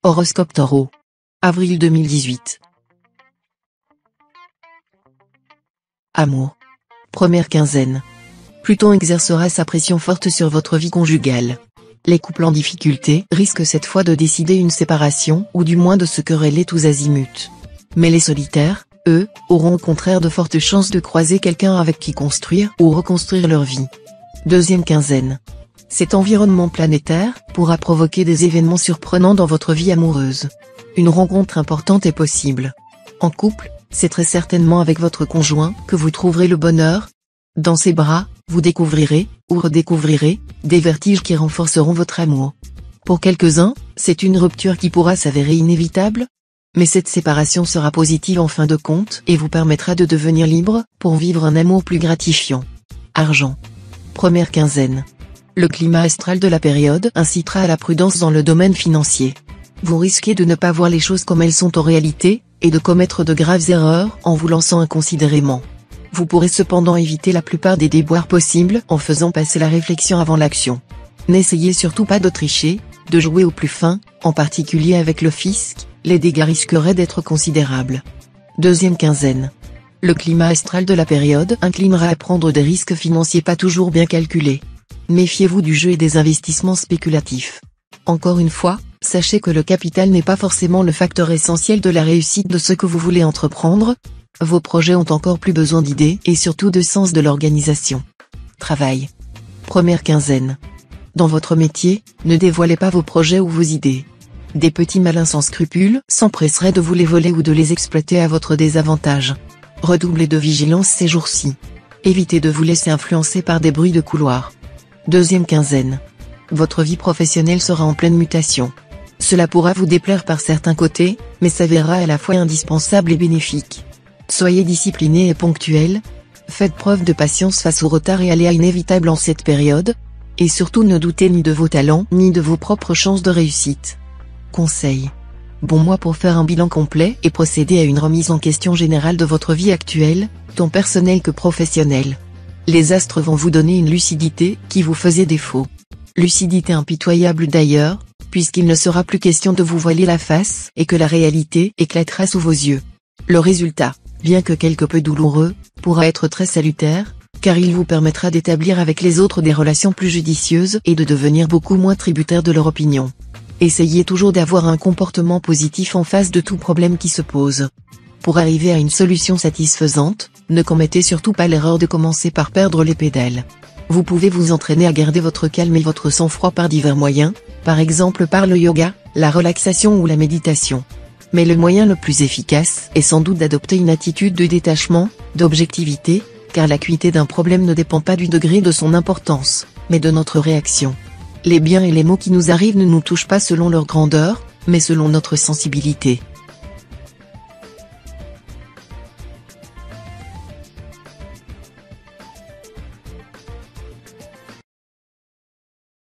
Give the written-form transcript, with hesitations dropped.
Horoscope Taureau. Avril 2018. Amour. Première quinzaine. Pluton exercera sa pression forte sur votre vie conjugale. Les couples en difficulté risquent cette fois de décider une séparation ou du moins de se quereller tous azimuts. Mais les solitaires, eux, auront au contraire de fortes chances de croiser quelqu'un avec qui construire ou reconstruire leur vie. Deuxième quinzaine. Cet environnement planétaire pourra provoquer des événements surprenants dans votre vie amoureuse. Une rencontre importante est possible. En couple, c'est très certainement avec votre conjoint que vous trouverez le bonheur. Dans ses bras, vous découvrirez, ou redécouvrirez, des vertiges qui renforceront votre amour. Pour quelques-uns, c'est une rupture qui pourra s'avérer inévitable. Mais cette séparation sera positive en fin de compte et vous permettra de devenir libre pour vivre un amour plus gratifiant. Argent. Première quinzaine. Le climat astral de la période incitera à la prudence dans le domaine financier. Vous risquez de ne pas voir les choses comme elles sont en réalité, et de commettre de graves erreurs en vous lançant inconsidérément. Vous pourrez cependant éviter la plupart des déboires possibles en faisant passer la réflexion avant l'action. N'essayez surtout pas de tricher, de jouer au plus fin, en particulier avec le fisc, les dégâts risqueraient d'être considérables. Deuxième quinzaine. Le climat astral de la période inclinera à prendre des risques financiers pas toujours bien calculés. Méfiez-vous du jeu et des investissements spéculatifs. Encore une fois, sachez que le capital n'est pas forcément le facteur essentiel de la réussite de ce que vous voulez entreprendre. Vos projets ont encore plus besoin d'idées et surtout de sens de l'organisation. Travail. Première quinzaine. Dans votre métier, ne dévoilez pas vos projets ou vos idées. Des petits malins sans scrupules s'empresseraient de vous les voler ou de les exploiter à votre désavantage. Redoublez de vigilance ces jours-ci. Évitez de vous laisser influencer par des bruits de couloir. Deuxième quinzaine. Votre vie professionnelle sera en pleine mutation. Cela pourra vous déplaire par certains côtés, mais s'avérera à la fois indispensable et bénéfique. Soyez discipliné et ponctuel. Faites preuve de patience face aux retards et aléas inévitables en cette période. Et surtout ne doutez ni de vos talents ni de vos propres chances de réussite. Conseil. Bon mois pour faire un bilan complet et procéder à une remise en question générale de votre vie actuelle, tant personnelle que professionnelle. Les astres vont vous donner une lucidité qui vous faisait défaut. Lucidité impitoyable d'ailleurs, puisqu'il ne sera plus question de vous voiler la face et que la réalité éclatera sous vos yeux. Le résultat, bien que quelque peu douloureux, pourra être très salutaire, car il vous permettra d'établir avec les autres des relations plus judicieuses et de devenir beaucoup moins tributaire de leur opinion. Essayez toujours d'avoir un comportement positif en face de tout problème qui se pose. Pour arriver à une solution satisfaisante, ne commettez surtout pas l'erreur de commencer par perdre les pédales. Vous pouvez vous entraîner à garder votre calme et votre sang-froid par divers moyens, par exemple par le yoga, la relaxation ou la méditation. Mais le moyen le plus efficace est sans doute d'adopter une attitude de détachement, d'objectivité, car l'acuité d'un problème ne dépend pas du degré de son importance, mais de notre réaction. Les biens et les maux qui nous arrivent ne nous touchent pas selon leur grandeur, mais selon notre sensibilité.